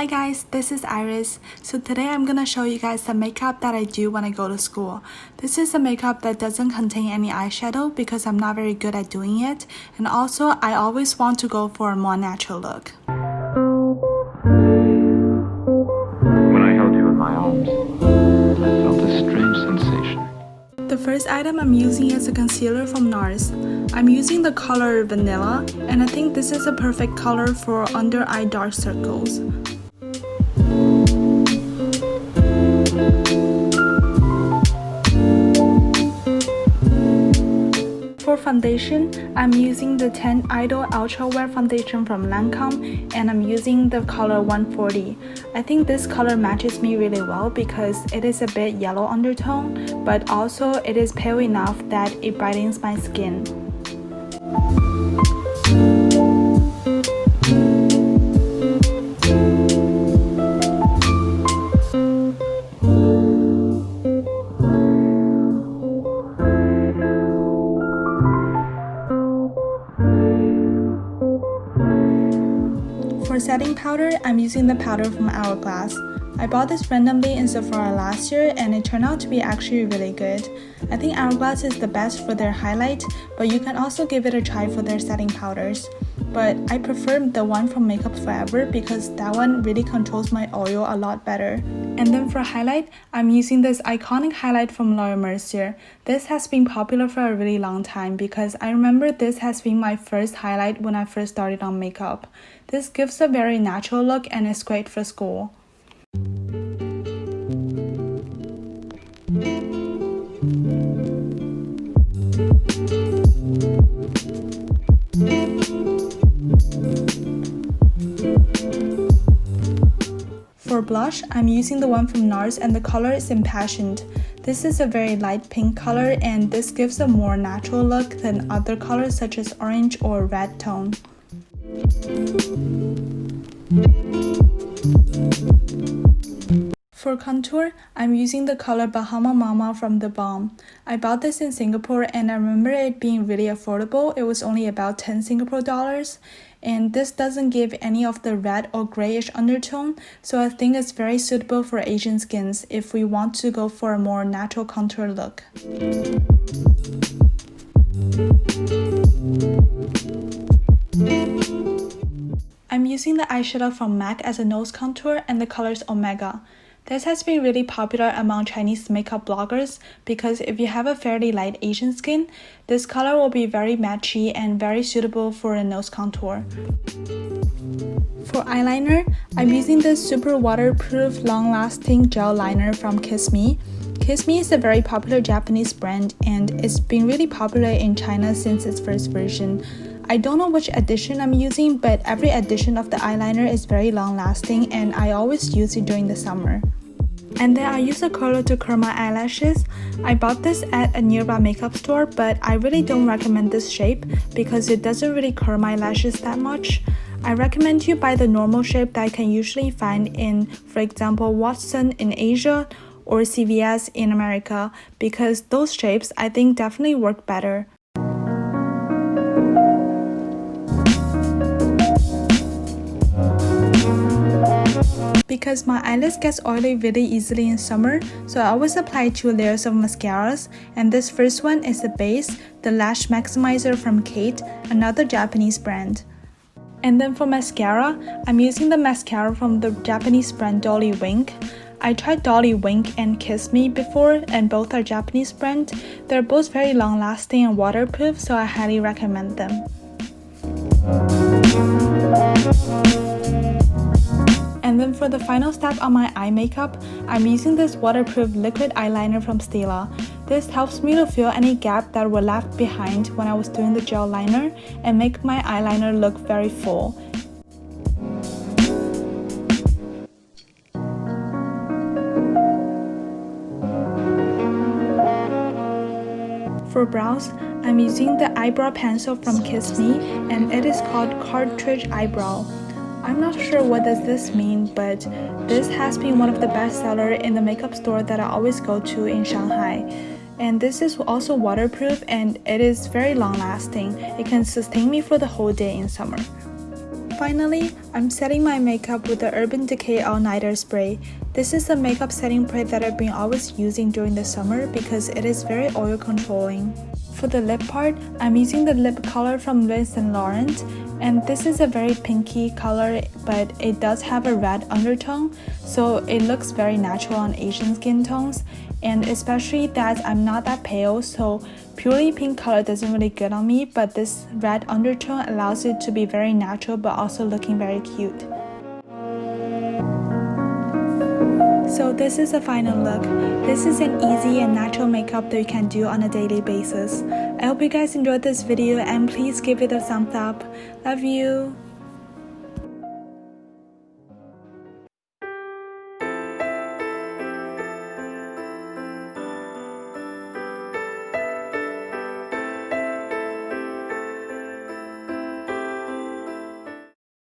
Hi guys, this is Iris. So today I'm gonna show you guys the makeup that I do when I go to school. This is a makeup that doesn't contain any eyeshadow because I'm not very good at doing it, and also I always want to go for a more natural look. When I held you in my arms, I felt a strange sensation. The first item I'm using is a concealer from Nars. I'm using the color Vanilla, and I think this is a perfect color for under eye dark circles. For foundation, I'm using the Teint Idole Ultra Wear Foundation from Lancome, and I'm using the color 140. I think this color matches me really well because it is a bit yellow undertone, but also it is pale enough that it brightens my skin. For setting powder, I'm using the powder from Hourglass. I bought this randomly in Sephora last year and it turned out to be actually really good. I think Hourglass is the best for their highlight, but you can also give it a try for their setting powders. But I prefer the one from Makeup Forever because that one really controls my oil a lot better. And then for highlight, I'm using this iconic highlight from Mercier. This has been popular for a really long time because I remember this has been my first highlight when I first started on makeup. This gives a very natural look and is great for school. For blush, I'm using the one from Nars and the color is Impassioned. This is a very light pink color and this gives a more natural look than other colors such as orange or red tone. For contour, I'm using the color Bahama Mama from the Balm. I bought this in Singapore and I remember it being really affordable. It was only about 10 Singapore dollars. And this doesn't give any of the red or grayish undertone, so I think it's very suitable for Asian skins if we want to go for a more natural contour look. I'm using the eyeshadow from MAC as a nose contour and the color is Omega. This has been really popular among Chinese makeup bloggers because if you have a fairly light Asian skin, this color will be very matchy and very suitable for a nose contour. For eyeliner, I'm using this super waterproof long-lasting gel liner from KISSME. KISSME is a very popular Japanese brand and it's been really popular in China since its first version. I don't know which edition I'm using, but every edition of the eyeliner is very long-lasting and I always use it during the summer. And then I use a curler to curl my eyelashes. I bought this at a nearby makeup store, but I really don't recommend this shape because it doesn't really curl my lashes that much. I recommend you buy the normal shape that I can usually find in, for example, Watson in Asia or CVS in America because those shapes I think definitely work better. Because my eyelids gets oily really easily in summer, so I always apply 2 layers of mascaras, and this first one is the base, the Lash Maximiser from Kate, another Japanese brand. And then for mascara, I'm using the mascara from the Japanese brand Dolly Wink. I tried Dolly Wink and KISSME before, and both are Japanese brands. They're both very long lasting and waterproof, so I highly recommend them. And then for the final step on my eye makeup, I'm using this waterproof liquid eyeliner from Stila. This helps me to fill any gap that were left behind when I was doing the gel liner and make my eyeliner look very full. For brows, I'm using the eyebrow pencil from KISSME and it is called Cartridge Eyebrow. I'm not sure what does this mean, but this has been one of the best sellers in the makeup store that I always go to in Shanghai. And this is also waterproof and it is very long lasting. It can sustain me for the whole day in summer. Finally, I'm setting my makeup with the Urban Decay All Nighter Spray. This is the makeup setting spray that I've been always using during the summer because it is very oil controlling. For the lip part, I'm using the lip color from Yves and Laurent, and this is a very pinky color, but it does have a red undertone, so it looks very natural on Asian skin tones, and especially that I'm not that pale, so purely pink color doesn't really good on me, but this red undertone allows it to be very natural but also looking very cute. So this is the final look. This is an easy and natural makeup that you can do on a daily basis. I hope you guys enjoyed this video and please give it a thumbs up. Love you!